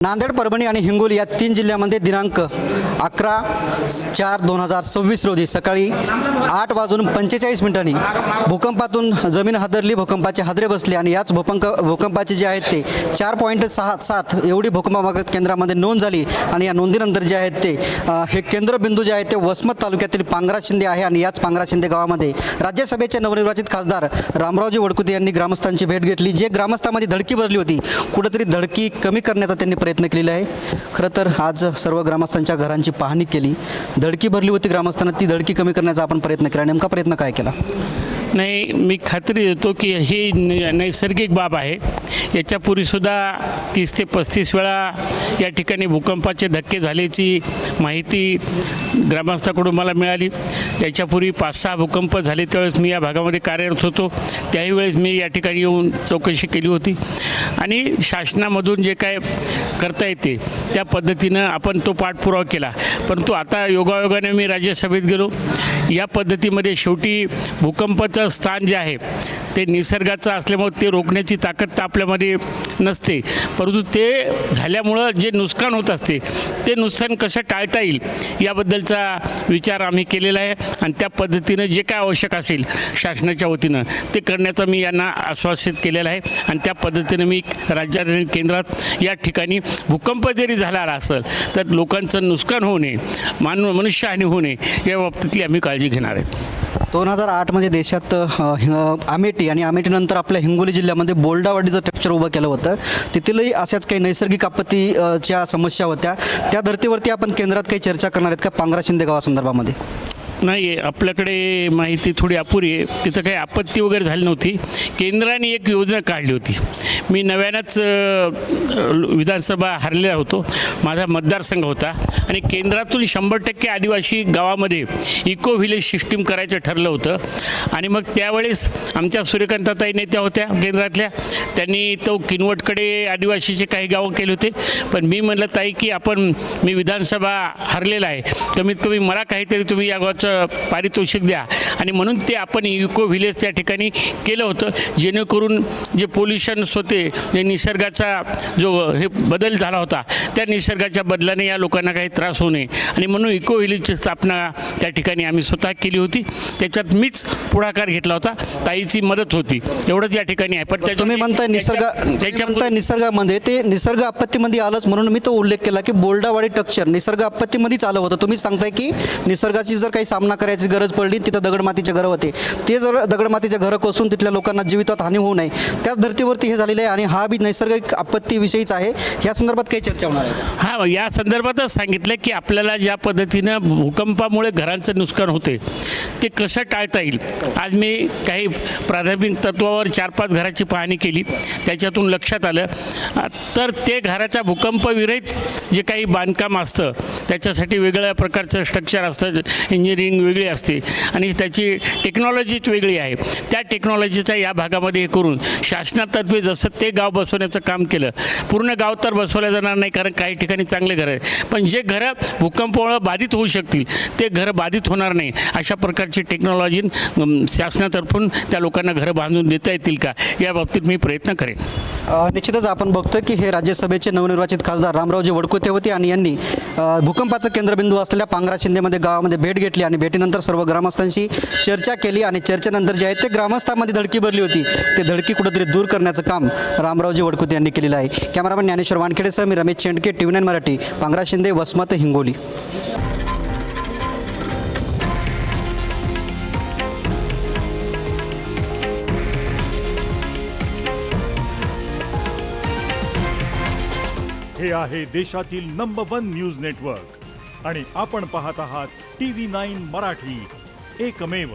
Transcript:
नांदेड, परभणी आणि हिंगोली या 3 जिल्ह्यामध्ये दिनांक 11/4/2026 रोजी सकाळी 8:45 भूकंपातून जमीन हादरली, भूकंपाचे हादरे बसले आणि याच भूकंपाचे जे आहेत ते 4.67 एवढी भूकंप केंद्रामध्ये नोंद झाली आणि या नोंदीनंतर जे आहेत ते हे केंद्रबिंदू जे आहेत ते वसमत तालुक्यातील पांगरा शिंदे आहे आणि याच पांगरा शिंदे गावामध्ये राज्यसभेचे नवनिर्वाचित खासदार रामरावजी वडकुते यांनी ग्रामस्थांची भेट घेतली. जे ग्रामस्थांमध्ये धडकी बसली होती, कुठेतरी धडकी कमी करण्याचा त्यांनी प्रयत्न केलेला आहे. खरं तर आज सर्व ग्रामस्थांच्या घरांची पाहणी केली. धडकी भरली होती ग्रामस्थांना, ती धडकी कमी करण्याचा आपण प्रयत्न केला. नेमका प्रयत्न काय केला? नाही, मी खात्री देतो की ही नैसर्गिक बाब आहे. याच्यापूर्वीसुद्धा 30 ते 35 वेळा या ठिकाणी भूकंपाचे धक्के झाल्याची माहिती ग्रामस्थाकडून मला मिळाली. याच्यापूर्वी 5-6 भूकंप झाले, त्यावेळेस मी या भागामध्ये कार्यरत होतो. त्याही वेळेस मी या ठिकाणी येऊन चौकशी केली होती आणि शासनामधून जे काय करता येते त्या पद्धतीनं आपण तो पाठपुरावा केला. परंतु आता योगायोगाने मी राज्यसभेत गेलो. या पद्धतीमध्ये शेवटी भूकंपाचं स्थान जे आहे ते निसर्गाचं असल्यामुळे ते रोखण्याची ताकद तर आपल्यामध्ये नसते, परंतु ते झाल्यामुळं जे नुकसान होत असते ते नुकसान कसं टाळता येईल याबद्दलचा विचार आम्ही केलेला आहे आणि त्या पद्धतीनं जे काय आवश्यक असेल शासनाच्या वतीनं ते करण्याचं मी यांना आश्वासित केलेलं आहे. आणि त्या पद्धतीनं मी राज्यात आणि केंद्रात या ठिकाणी भूकंप जरी झाला असेल तर लोकांचं नुकसान होऊ नये, मनुष्यहानी होऊ नये या बाबतीतली आम्ही काळजी घेणार आहेत. 2008 देशात अमेठी आणि अमेठीनंतर आपल्या हिंगोली जिल्ह्यामध्ये बोल्डावाडीचं स्ट्रक्चर उभं केलं होतं. तिथेही अशाच काही नैसर्गिक आपत्तीच्या समस्या होत्या. त्या धर्तीवरती आपण केंद्रात काही चर्चा करणार आहेत का पांगरा शिंदे गावासंदर्भामध्ये? नाही, आपल्याकडे माहिती थोडी अपुरी आहे. तिथं काही आपत्ती वगैरे झाली नव्हती. केंद्राने एक योजना काढली होती. मी नव्यानंच विधानसभा हरलेला होतो, माझा मतदारसंघ होता आणि केंद्रातून 100% आदिवासी गावामध्ये इको व्हिलेज सिस्टीम करायचं ठरलं होतं. आणि मग त्यावेळेस आमच्या सूर्यकांताताई नेत्या होत्या केंद्रातल्या, त्यांनी तो किनवटकडे आदिवासीचे काही गावं केले होते. पण मी म्हणलं ताई की मी विधानसभा हरलेला आहे, कमीत कमी मला काहीतरी तुम्ही या गावाचं पारितोषिक द्या. आणि म्हणून ते आपण इको व्हिलेज त्या ठिकाणी केलं होतं, जेणेकरून जे पोल्युशन्स होते, जे निसर्गाचा जो हे बदल झाला होता त्या निसर्गाच्या बदलाने या लोकांना काही त्रास होऊ नये आणि म्हणून इको व्हिलेजची स्थापना त्या ठिकाणी आम्ही स्वतः केली होती. त्याच्यात मीच पुढाकार घेतला होता, ताईची मदत होती, एवढंच या ठिकाणी आहे. पण तुम्ही म्हणताय निसर्गामध्ये ते निसर्ग आपत्तीमध्ये आलंच, म्हणून मी तो उल्लेख केला की बोल्डावाडी स्ट्रक्चर निसर्ग आपत्तीमध्येच आलं होतं. तुम्ही सांगताय की निसर्गाची जर काही सामना करायची गरज पडली, तिथं दगडमातीचे घरं होते, ते जर दगडमातीचे घरं कोसून तिथल्या लोकांना जीवितात हानी होऊ नये त्याच धर्तीवरती हे झालेलं आहे आणि हा बी नैसर्गिक आपत्तीविषयीच आहे. या संदर्भात काही चर्चा होणार आहे? हां, या संदर्भातच सांगितलं की आपल्याला ज्या पद्धतीनं भूकंपामुळे घरांचं नुकसान होते ते कसं टाळता येईल. आज मी काही प्राथमिक तत्वावर 4-5 घराची पाहणी केली. त्याच्यातून लक्षात आलं तर ते घराच्या भूकंपविरहित जे काही बांधकाम असतं त्याच्यासाठी वेगळ्या प्रकारचं स्ट्रक्चर असतं, इंजिनिअरिंग वेगळी असते आणि त्याची टेक्नॉलॉजीच वेगळी आहे. त्या टेक्नॉलॉजीचा या भागामध्ये हे करून शासनातर्फे जसं ते गाव बसवण्याचं काम केलं. पूर्ण गाव तर बसवलं जाणार नाही, कारण काही ठिकाणी चांगले घरं आहेत, पण जे घरं भूकंपामुळे बाधित होऊ शकतील ते घरं बाधित होणार नाही अशा प्रकारची टेक्नॉलॉजी शासनातर्फून त्या लोकांना घरं बांधून देता येतील का या बाबतीत मी प्रयत्न करेन. निश्चितच आपण बघतो की हे राज्यसभेचे नवनिर्वाचित खासदार रामरावजी वडकुते होते आणि यांनी भूकंपाचं केंद्रबिंदू असलेल्या पांगरा शिंदेमध्ये गावामध्ये भेट घेतली आणि भेटीनंतर सर्व ग्रामस्थांशी चर्चा केली आणि चर्चेनंतर जे आहे ते ग्रामस्थांमध्ये धडकी भरली होती ते धडकी कुठेतरी दूर करण्याचं काम रामरावजी वडकुते यांनी केलेलं आहे. कॅमेरामॅन ज्ञानेश्वर वानखेडेसह मी रमेश चेंडके, TV9 मराठी, पांगरा शिंदे, वसमत, हिंगोली. हे आहे देशातील नंबर 1 न्यूज नेटवर्क आणि आपण पाहत आहात TV9 मराठी, एकमेव.